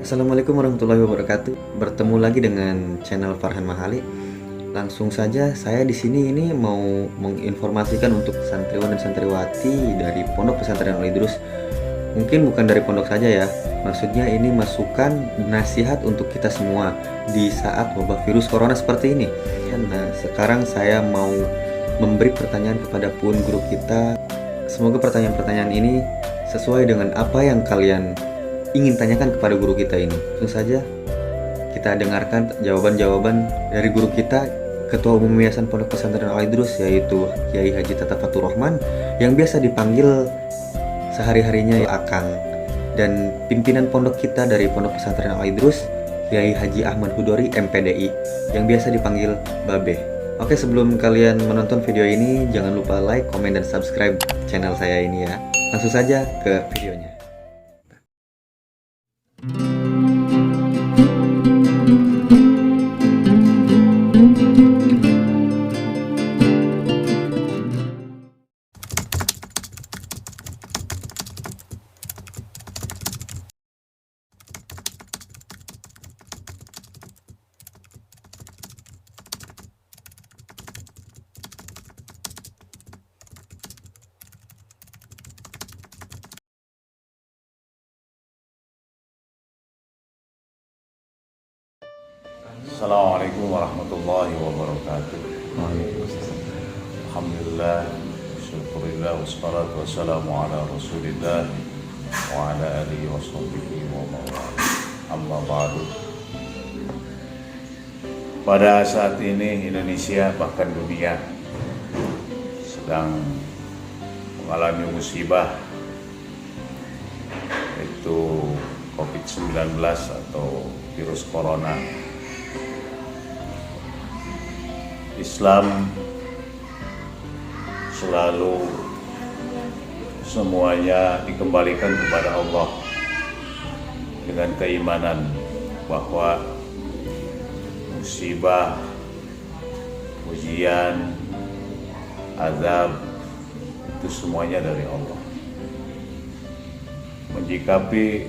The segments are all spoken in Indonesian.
Assalamualaikum warahmatullahi wabarakatuh. Bertemu lagi dengan channel Farhan Mahali. Langsung saja saya di sini ini mau menginformasikan untuk santriwan dan santriwati dari Pondok Pesantren Al Idrus. Mungkin bukan dari pondok saja ya. Maksudnya ini masukan nasihat untuk kita semua di saat wabah virus corona seperti ini. Nah, sekarang saya mau memberi pertanyaan kepada pun guru kita. Semoga pertanyaan-pertanyaan ini sesuai dengan apa yang kalian ingin tanyakan kepada guru kita ini. Langsung saja kita dengarkan jawaban-jawaban dari guru kita, Ketua Umum Yayasan Pondok Pesantren Al Idrus, yaitu Kiai Haji Tata Fatur Rahman, yang biasa dipanggil sehari-harinya Akang, dan pimpinan pondok kita dari Pondok Pesantren Al Idrus, Kiai Haji Ahmad Hudori MPDI, yang biasa dipanggil Babe. Oke, sebelum kalian menonton video ini, jangan lupa like, komen, dan subscribe channel saya ini ya. Langsung saja ke videonya. Assalamualaikum warahmatullahi wabarakatuh. Alhamdulillah, syukurillah, wassalatu wassalamu ala rasulillah wa ala alihi wa sahbihi wa mawala. Amma ba'du. Pada saat ini Indonesia bahkan dunia sedang mengalami musibah, yaitu COVID-19 atau virus corona. Islam selalu semuanya dikembalikan kepada Allah dengan keimanan bahwa musibah, ujian, azab itu semuanya dari Allah. Menjikapi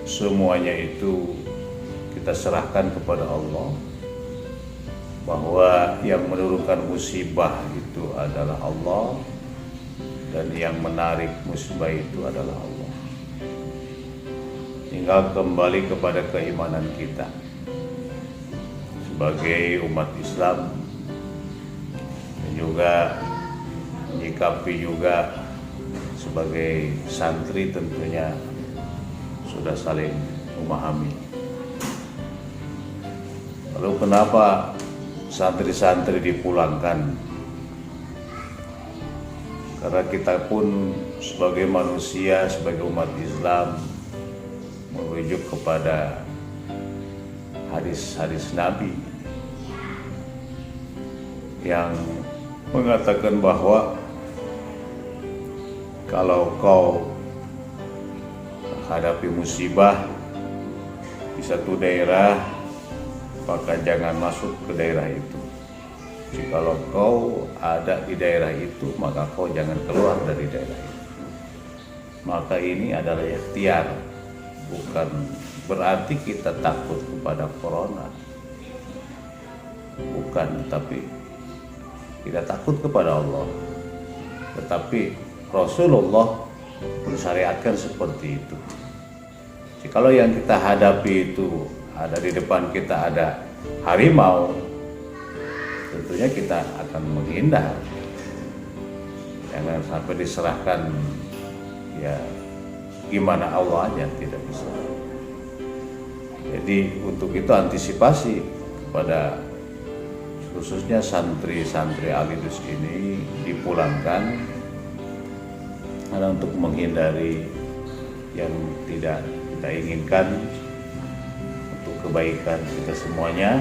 semuanya itu kita serahkan kepada Allah, bahwa yang menurunkan musibah itu adalah Allah dan yang menarik musibah itu adalah Allah. Tinggal kembali kepada keimanan kita sebagai umat Islam, dan juga menyikapi juga sebagai santri tentunya sudah saling memahami. Lalu kenapa santri-santri dipulangkan? Karena kita pun sebagai manusia, sebagai umat Islam, merujuk kepada hadis-hadis Nabi yang mengatakan bahwa kalau kau menghadapi musibah di satu daerah, maka jangan masuk ke daerah itu. Jikalau kau ada di daerah itu, maka kau jangan keluar dari daerah itu. Maka ini adalah ikhtiar, bukan berarti kita takut kepada corona. Bukan, tetapi kita takut kepada Allah. Tetapi Rasulullah mensyariatkan seperti itu. Jikalau yang kita hadapi itu ada di depan kita ada harimau, tentunya kita akan menghindar. Jangan sampai diserahkan, ya gimana Allah aja, tidak bisa. Jadi untuk itu antisipasi kepada khususnya santri-santri Al Idrus ini dipulangkan karena untuk menghindari yang tidak kita inginkan, kebaikan kita semuanya,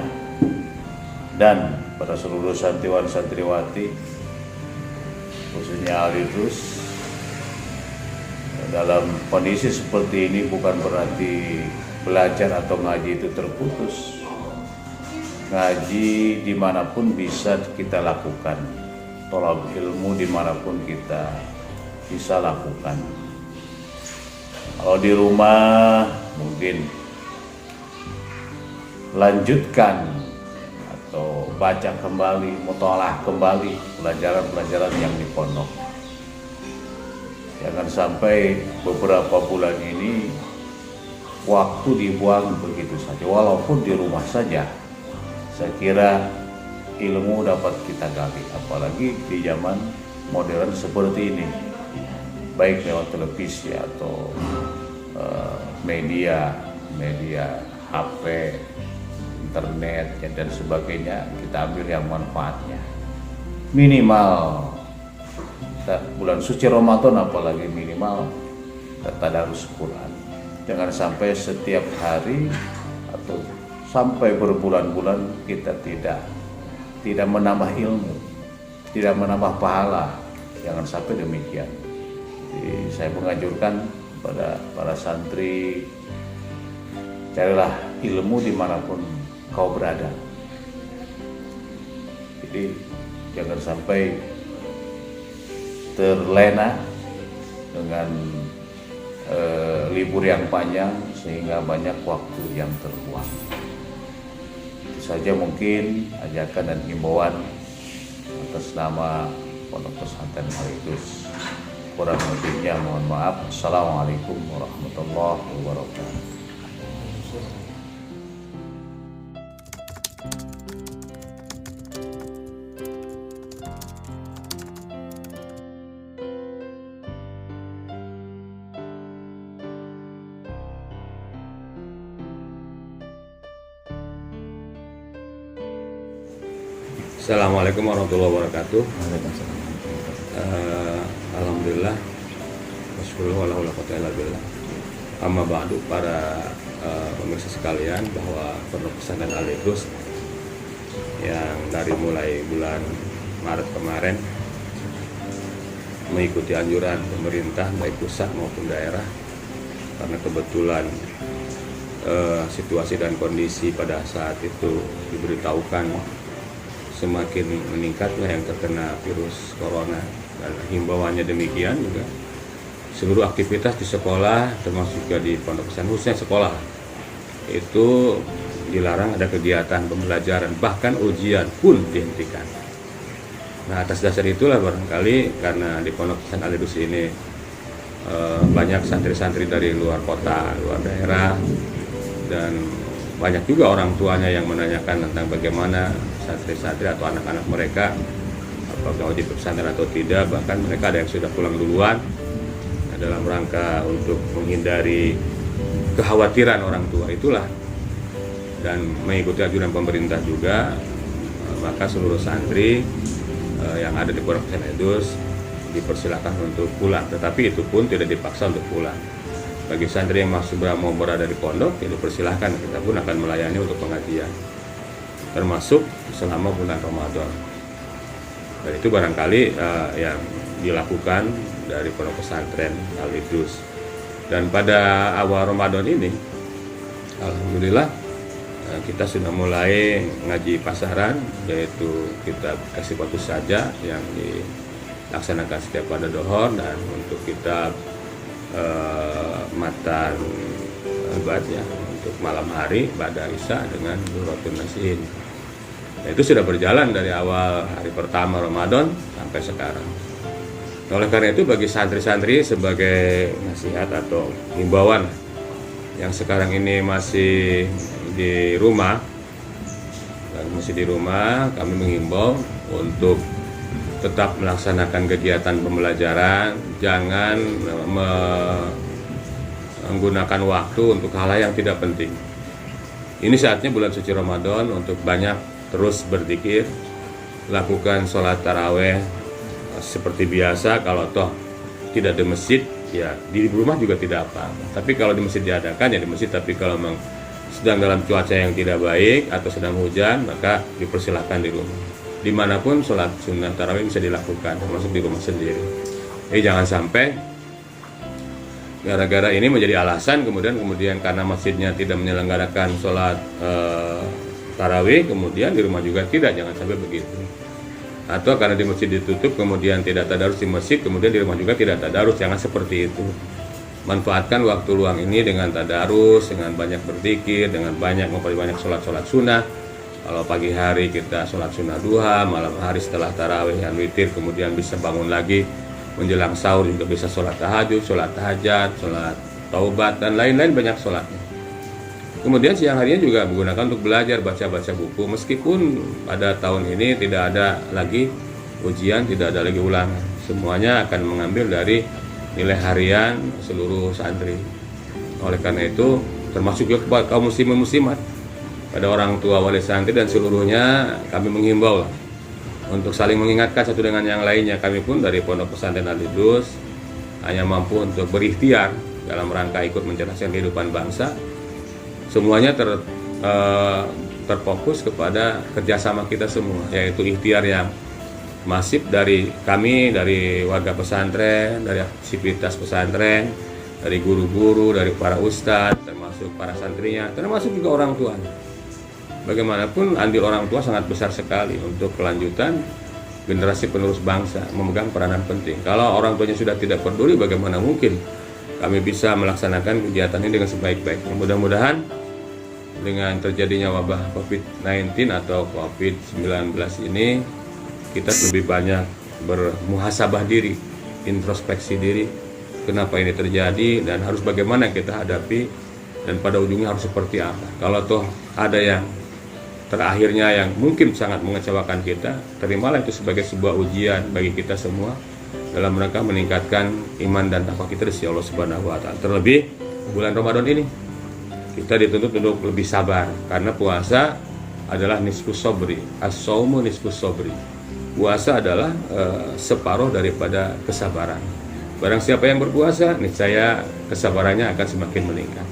dan pada seluruh santriwan santriwati khususnya Al Idrus. Dalam kondisi seperti ini bukan berarti belajar atau ngaji itu terputus. Ngaji dimanapun bisa kita lakukan, tolak ilmu dimanapun kita bisa lakukan. Kalau di rumah mungkin lanjutkan atau baca kembali, mutolaah kembali pelajaran-pelajaran yang di pondok. Jangan sampai beberapa bulan ini waktu dibuang begitu saja, walaupun di rumah saja. Saya kira ilmu dapat kita gali, apalagi di zaman modern seperti ini, baik lewat televisi atau media HP, internet dan sebagainya. Kita ambil yang manfaatnya. Minimal bulan suci Ramadan, apalagi minimal tadarus Quran. Jangan sampai setiap hari atau sampai berbulan-bulan kita tidak menambah ilmu, tidak menambah pahala. Jangan sampai demikian. Jadi saya menganjurkan pada para santri, carilah ilmu dimanapun kau berada. Jadi jangan sampai terlena dengan libur yang panjang sehingga banyak waktu yang terbuang. Itu saja mungkin ajakan dan himbauan atas nama Pondok Pesantren Al-Idrus. Kurang lebihnya mohon maaf. Assalamualaikum warahmatullahi wabarakatuh. Assalamualaikum warahmatullahi wabarakatuh. Alhamdulillah, wasyukurullah wala haula wala quwwata illa billah. Amma ba'du, para pemirsa sekalian, bahwa Pondok Pesantren Al-Idrus yang dari mulai bulan Maret kemarin mengikuti anjuran pemerintah baik pusat maupun daerah, karena kebetulan situasi dan kondisi pada saat itu diberitahukan semakin meningkatnya yang terkena virus corona, dan himbauannya demikian juga seluruh aktivitas di sekolah termasuk juga di pondok pesantren, khususnya sekolah, itu dilarang ada kegiatan pembelajaran, bahkan ujian pun dihentikan. Nah, atas dasar itulah barangkali karena di Pondok Pesantren Al-Idrus ini banyak santri-santri dari luar kota, luar daerah, dan banyak juga orang tuanya yang menanyakan tentang bagaimana santri-santri atau anak-anak mereka apakah wajib pesantren atau tidak. Bahkan mereka ada yang sudah pulang duluan dalam rangka untuk menghindari kekhawatiran orang tua itulah, dan mengikuti anjuran pemerintah juga. Maka seluruh santri yang ada di Pondok Pesantren Al-Idrus dipersilakan untuk pulang, tetapi itu pun tidak dipaksa untuk pulang. Bagi santri yang masih mau berada di pondok, ya dipersilahkan, kita pun akan melayani untuk pengajian, termasuk selama bulan Ramadan. Dan itu barangkali yang dilakukan dari Pondok Pesantren Al-Idrus. Dan pada awal Ramadan ini, alhamdulillah, kita sudah mulai ngaji pasaran, yaitu kitab Eksekutus Saja yang dilaksanakan setiap pada dohor, dan untuk kitab matan ya untuk malam hari pada Isya dengan Nuratul Nasihin. Nah, itu sudah berjalan dari awal hari pertama Ramadan sampai sekarang. Oleh karena itu, bagi santri-santri sebagai nasihat atau himbauan yang sekarang ini masih di rumah, kami menghimbau untuk tetap melaksanakan kegiatan pembelajaran, jangan menggunakan waktu untuk hal yang tidak penting. Ini saatnya bulan suci Ramadan untuk banyak terus berzikir, lakukan sholat taraweh seperti biasa. Kalau toh tidak di masjid, ya di rumah juga tidak apa. Tapi kalau di masjid diadakan, ya di masjid. Tapi kalau memang sedang dalam cuaca yang tidak baik atau sedang hujan, maka dipersilahkan di rumah. Dimanapun sholat sunnah tarawih bisa dilakukan, termasuk di rumah sendiri. Jadi jangan sampai gara-gara ini menjadi alasan kemudian karena masjidnya tidak menyelenggarakan sholat tarawih, kemudian di rumah juga tidak. Jangan sampai begitu. Atau karena di masjid ditutup kemudian tidak tadarus di masjid, kemudian di rumah juga tidak tadarus. Jangan seperti itu. manfaatkan waktu luang ini dengan tadarus, dengan banyak berzikir, dengan memperbanyak sholat sunnah. Kalau pagi hari kita sholat sunnah duha, malam hari setelah tarawih yang witir, kemudian bisa bangun lagi menjelang sahur juga bisa sholat tahajud, sholat tahajat, sholat taubat, dan lain-lain banyak sholatnya. Kemudian siang harinya juga menggunakan untuk belajar, baca-baca buku. Meskipun pada tahun ini tidak ada lagi ujian, tidak ada lagi ulangan. Semuanya akan mengambil dari nilai harian seluruh santri. Oleh karena itu, termasuk juga kepada kaum muslimin muslimat, pada orang tua, wali santri dan seluruhnya, kami menghimbau untuk saling mengingatkan satu dengan yang lainnya. Kami pun dari Pondok Pesantren Al-Idrus hanya mampu untuk berikhtiar dalam rangka ikut mencerdaskan kehidupan bangsa. Semuanya terfokus kepada kerjasama kita semua, yaitu ikhtiar yang masif dari kami, dari warga pesantren, dari aktivitas pesantren, dari guru-guru, dari para ustadz, termasuk para santrinya, termasuk juga orang tuanya. Bagaimanapun andil orang tua sangat besar sekali untuk kelanjutan generasi penerus bangsa, memegang peranan penting. Kalau orang tuanya sudah tidak peduli, bagaimana mungkin kami bisa melaksanakan kegiatan ini dengan sebaik-baiknya. Mudah-mudahan dengan terjadinya wabah COVID-19 atau COVID-19 ini, kita lebih banyak bermuhasabah diri, introspeksi diri, kenapa ini terjadi dan harus bagaimana kita hadapi, dan pada ujungnya harus seperti apa. Kalau toh ada yang terakhirnya yang mungkin sangat mengecewakan kita, terimalah itu sebagai sebuah ujian bagi kita semua dalam rangka meningkatkan iman dan takwa kita di sisi Allah Subhanahu wa Ta'ala. Terlebih bulan Ramadan ini kita dituntut untuk lebih sabar, karena puasa adalah nisfus sobri, as-saumu nisfus sobri. Puasa adalah separuh daripada kesabaran. Barang siapa yang berpuasa, niscaya kesabarannya akan semakin meningkat.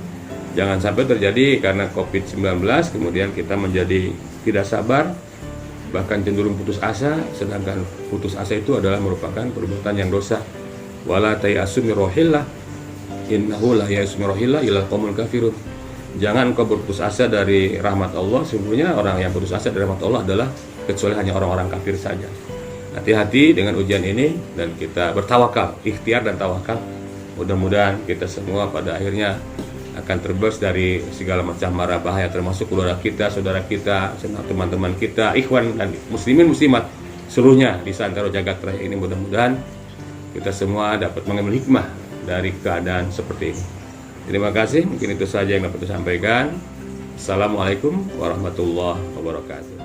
Jangan sampai terjadi karena COVID-19 kemudian kita menjadi tidak sabar, bahkan cenderung putus asa, sedangkan putus asa itu adalah merupakan perbuatan yang dosa. Wala tayasu min rohillah, innahu la yayasu min rohillah ilal qaumul kafirun. Jangan kau berputus asa dari rahmat Allah. Sesungguhnya orang yang putus asa dari rahmat Allah adalah kecuali hanya orang-orang kafir saja. Hati-hati dengan ujian ini dan kita bertawakal, ikhtiar dan tawakal. Mudah-mudahan kita semua pada akhirnya akan terbebas dari segala macam mara bahaya, termasuk keluarga kita, saudara kita, teman-teman kita, ikhwan dan muslimin muslimat seluruhnya di Santero Jagat Raya ini. Mudah-mudahan kita semua dapat mengambil hikmah dari keadaan seperti ini. Terima kasih, mungkin itu saja yang dapat saya sampaikan. Assalamualaikum warahmatullahi wabarakatuh.